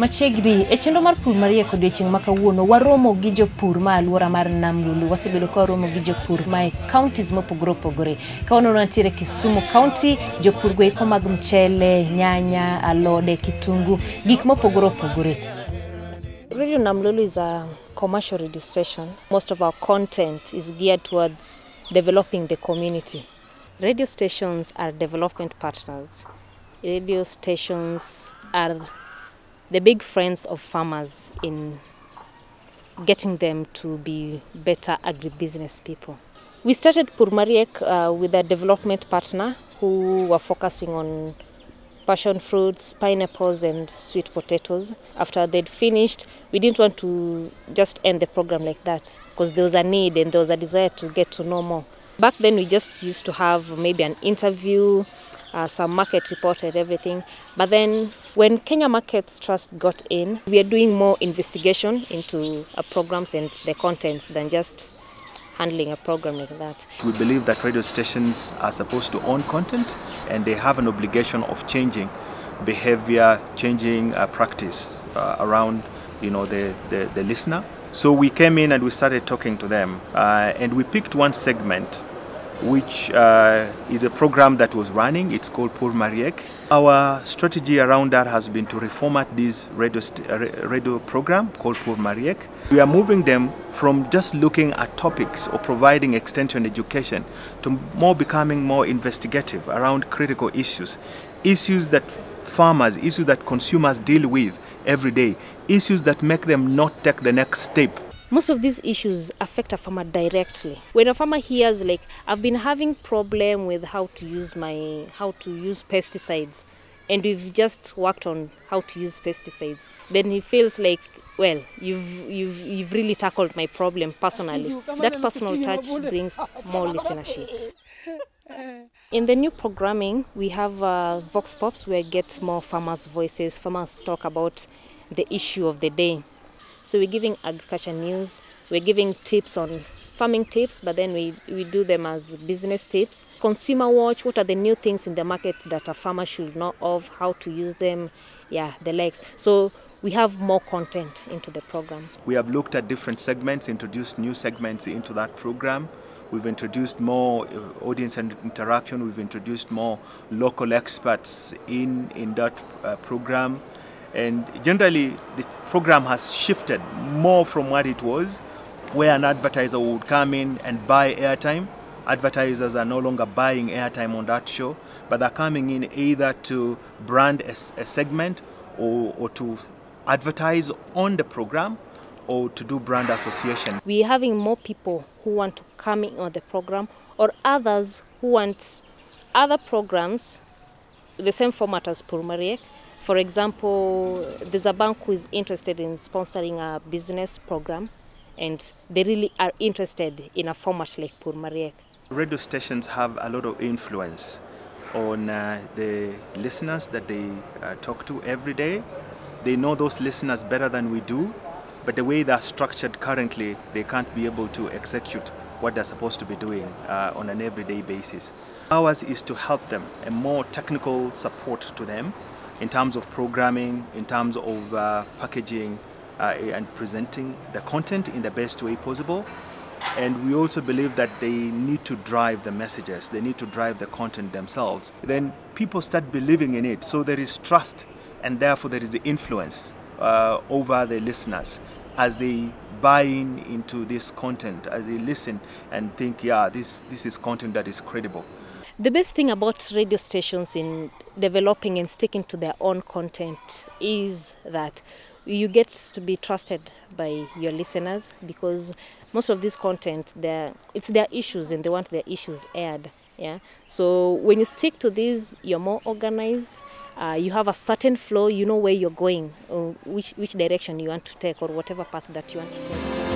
Machegri e chenro mar pur mariek odiochieng' ma kawuono waromo gi jopur ma alwora mar Nam Lulu. Wasebedo ka waromo gi jopur ma e counties mopogore opogore. Kawuono nitiere Kisumu County, jopur go iko mag mchele, nyanya, alode, kitungu, gik mopogore opogore. Radio Nam Lulu is a commercial radio station. Most of our content is geared towards developing the community. Radio stations are development partners. Radio stations are the big friends of farmers in getting them to be better agribusiness people. We started Pur Mariek with a development partner who were focusing on passion fruits, pineapples and sweet potatoes. After they'd finished, we didn't want to just end the program like that because there was a need and there was a desire to get to know more. Back then we just used to have maybe an interview, some market report and everything. But then when Kenya Markets Trust got in, we are doing more investigation into our programs and the contents than just handling a program like that. We believe that radio stations are supposed to own content and they have an obligation of changing behavior, changing practice around the listener. So we came in and we started talking to them and we picked one segment which is a program that was running. It's called Pur Mariek. Our strategy around that has been to reformat this radio program called Pur Mariek. We are moving them from just looking at topics or providing extension education to becoming more investigative around critical issues that farmers, issues that consumers deal with every day, issues that make them not take the next step. Most of these issues affect a farmer directly. When a farmer hears like, I've been having problem with how to use pesticides, and we've just worked on how to use pesticides, then he feels like, well, you've really tackled my problem personally. That personal touch brings more listenership. In the new programming, we have Vox Pops where we get more farmers' voices. Farmers talk about the issue of the day. So we're giving agriculture news, we're giving tips on farming tips, but then we do them as business tips. Consumer watch, what are the new things in the market that a farmer should know of, how to use them, the likes. So we have more content into the program. We have looked at different segments, introduced new segments into that program. We've introduced more audience and interaction. We've introduced more local experts in that program. And generally, the program has shifted more from what it was, where an advertiser would come in and buy airtime. Advertisers are no longer buying airtime on that show, but they're coming in either to brand a segment or to advertise on the program or to do brand association. We're having more people who want to come in on the program or others who want other programs, the same format as Pur Mariek. For example, there's a bank who is interested in sponsoring a business program and they really are interested in a format like Pur Mariek. Radio stations have a lot of influence on the listeners that they talk to every day. They know those listeners better than we do, but the way they're structured currently, they can't be able to execute what they're supposed to be doing on an everyday basis. Ours is to help them, a more technical support to them in terms of programming, in terms of packaging and presenting the content in the best way possible. And we also believe that they need to drive the messages, they need to drive the content themselves. Then people start believing in it, so there is trust and therefore there is the influence over the listeners as they buy into this content, as they listen and think, this is content that is credible. The best thing about radio stations in developing and sticking to their own content is that you get to be trusted by your listeners because most of this content, it's their issues and they want their issues aired. So when you stick to these, you're more organized, you have a certain flow, you know where you're going, or which direction you want to take or whatever path that you want to take.